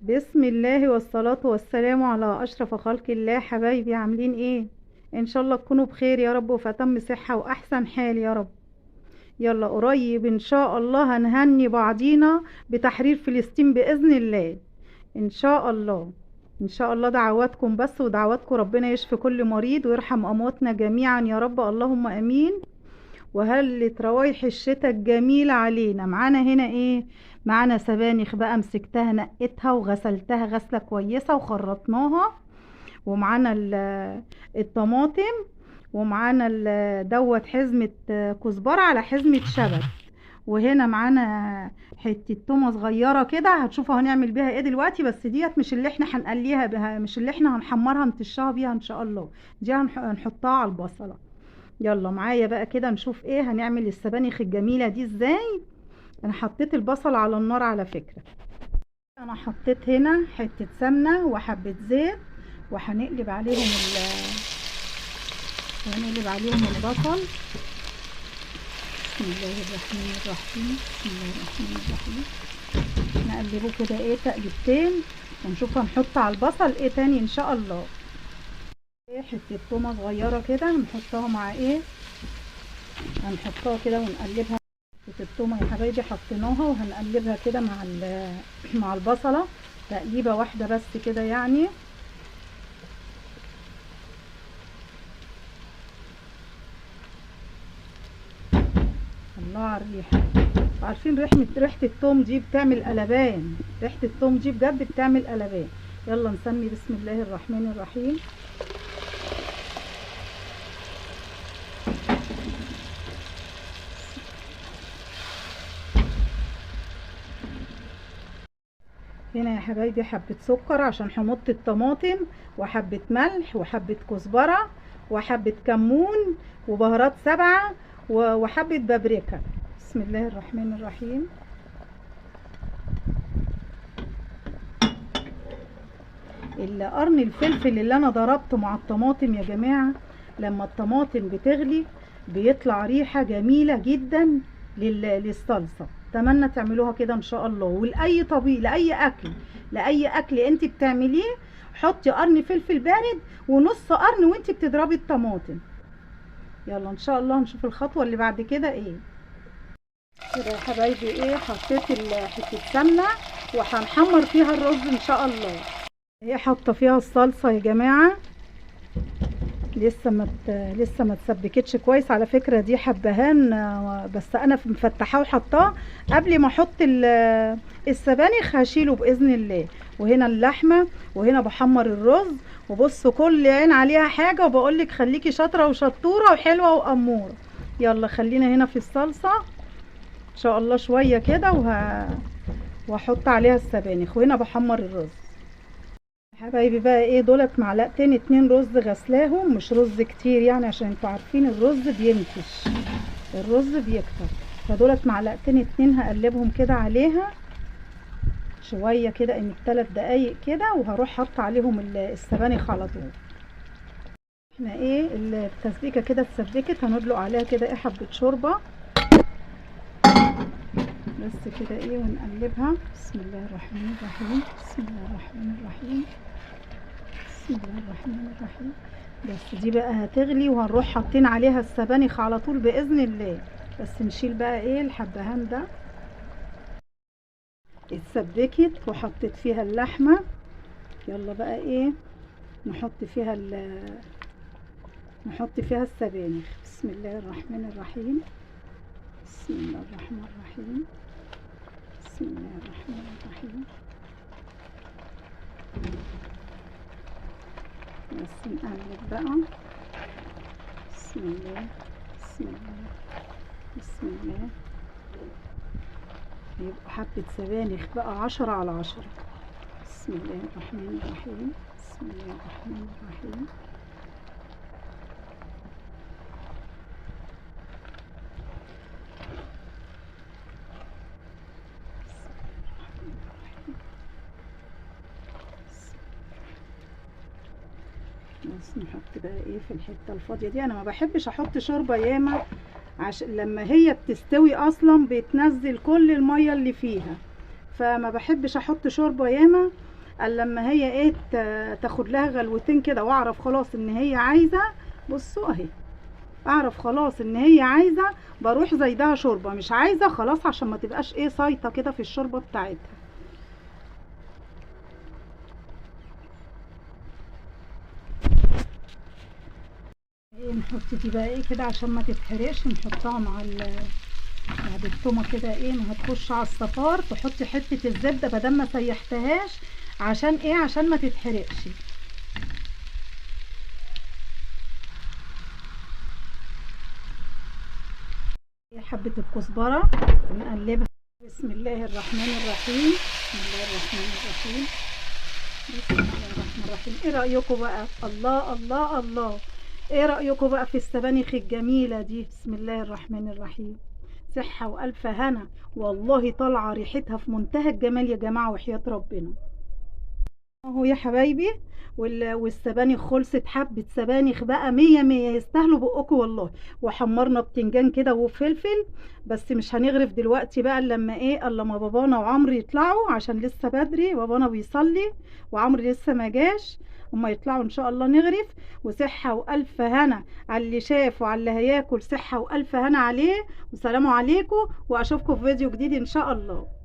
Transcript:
بسم الله والصلاة والسلام على أشرف خلق الله. حبايبي عاملين ايه؟ ان شاء الله تكونوا بخير يا رب وفي أتم صحة وأحسن حال يا رب. يلا قريب ان شاء الله هنهني بعضينا بتحرير فلسطين بإذن الله. ان شاء الله. ان شاء الله دعواتكم بس ودعواتكم، ربنا يشفي كل مريض ويرحم أمواتنا جميعا يا رب، اللهم امين. وهلت روايح الشتاء الجميلة علينا. معانا هنا ايه؟ معانا سبانخ بقى، مسكتها نقيتها وغسلتها غسلة كويسة وخرطناها. ومعانا الطماطم. ومعانا دوت حزمة كزبرة على حزمة شبت. وهنا معانا حتة تومة صغيرة كده، هتشوفوا هنعمل بيها ايه دلوقتي، بس ديت مش اللي احنا هنقليها بها، مش اللي احنا هنحمرها نطشها بيها ان شاء الله. دي هنحطها على البصلة. يلا معايا بقى كده نشوف ايه هنعمل السبانخ الجميلة دي ازاي. انا حطيت البصل على النار على فكرة. انا حطيت هنا حتة سمنة وحبة زيت، وهنقلب عليهم وهنقلب عليهم البصل. بسم الله الرحمن الرحيم، بسم الله الرحمن الرحيم. نقلبه كده ايه تقلبتين، ونشوف هنحط على البصل ايه تاني ان شاء الله. ايه حتة تومة صغيرة كده هنحطها مع ايه، هنحطها كده ونقلبها. التومه يا حبايبي حطيناها وهنقلبها كده مع مع البصله، تقليبه واحده بس كده يعني. الله على الريحه. عارفين ريحه التوم دي بتعمل قلبان، ريحه التوم دي بجد بتعمل قلبان. يلا نسمي بسم الله الرحمن الرحيم. هنا يا حبايبي حبة سكر عشان حموضة الطماطم، وحبة ملح وحبة كزبرة وحبة كمون وبهارات سبعة وحبة بابريكا. بسم الله الرحمن الرحيم. قرن الفلفل اللي انا ضربته مع الطماطم يا جماعة، لما الطماطم بتغلي بيطلع ريحة جميلة جدا للصلصة. اتمنى تعملوها كده ان شاء الله. ولاي طبيخ، لاي اكل انت بتعمليه حطي قرن فلفل بارد ونص قرن وانت بتضربي الطماطم. يلا ان شاء الله نشوف الخطوة اللي بعد كده ايه. كده يا حبايبي ايه، حطيت حتة سمنة وهنحمر فيها الرز ان شاء الله. هي حاطه فيها الصلصه يا جماعه، لسه ما اتسبكتش كويس على فكره. دي حبهان بس انا مفتحاه وحطاه قبل ما احط السبانخ، هشيله باذن الله. وهنا اللحمه، وهنا بحمر الرز. وبصوا كل عين عليها حاجه، وبقول لك خليكي شاطره وشطوره وحلوه واموره. يلا خلينا هنا في الصلصه ان شاء الله شويه كده، واحط عليها السبانخ. وهنا بحمر الرز. حبايبي بقى ايه، دولت معلقتين اتنين رز غسلاهم، مش رز كتير يعني، عشان انتوا عارفين الرز بينكش، الرز بيكتر. فدولت معلقتين اتنين هقلبهم كده عليها شوية كده، ان 3 دقايق كده، وهروح حط عليهم السبانخ على طول. احنا ايه التسبيكة كده اتسبكت، هندلق عليها كده ايه حبة شوربة بس كده ايه، ونقلبها. بسم الله الرحمن الرحيم، بسم الله الرحمن الرحيم، بسم الله الرحمن الرحيم. بس دي بقى هتغلي وهنروح حاطين عليها السبانخ على طول بإذن الله. بس نشيل بقى ايه الحبهان ده. اتسبكت وحطيت فيها اللحمة. يلا بقى ايه، نحط فيها السبانخ. بسم الله الرحمن الرحيم، بسم الله الرحمن الرحيم، بسم الله الرحمن الرحيم. بس نقلب بقى. بسم الله، بسم الله، بسم الله. يبقى حبة سبانخ بقى 10/10. بسم الله الرحمن الرحيم، بسم الله الرحمن الرحيم. بس نحط بقى ايه في الحته الفاضيه دي. انا ما بحبش احط شوربه ياما، عشان لما هي بتستوي اصلا بتنزل كل الميه اللي فيها، فما بحبش احط شوربه ياما. قال لما هي ايه تاخد لها غلوتين كده واعرف خلاص ان هي عايزه. بصوا اهي، اعرف خلاص ان هي عايزه بروح زايدها شوربه، مش عايزه خلاص عشان ما تبقاش ايه صايطه كده في الشوربه بتاعتها. ايه نحط دي بقى ايه كده عشان ما تتحرقش، نحطها مع بعد التومه كده ايه ما هتخش على الصفار، تحطي حته الزبده بدل ما سيحتهاش عشان ايه عشان ما تتحرقش. حبه الكزبره ونقلبها. بسم الله الرحمن الرحيم، بسم الله الرحمن الرحيم، بسم الله الرحمن الرحيم. ايه رايكم بقى؟ الله الله الله، ايه رايكم بقى في السبانخ الجميله دي؟ بسم الله الرحمن الرحيم، صحه والف هنا، والله طالعه ريحتها في منتهى الجمال يا جماعه وحياه ربنا. اهو يا حبايبي، والسبانخ خلصت، حبة سبانخ بقى مية مية يستاهلوا بقكم والله. وحمرنا بتنجان كده وفلفل، بس مش هنغرف دلوقتي بقى لما ايه الا ما بابانا وعمرو يطلعوا عشان لسه بدري، بابانا بيصلي وعمرو لسه ما جاش، هما يطلعوا ان شاء الله نغرف. وصحة والف هنا على اللي شاف وعلى اللي هياكل، صحة والف هنا عليه، وسلام عليكم، واشوفكم في فيديو جديد ان شاء الله.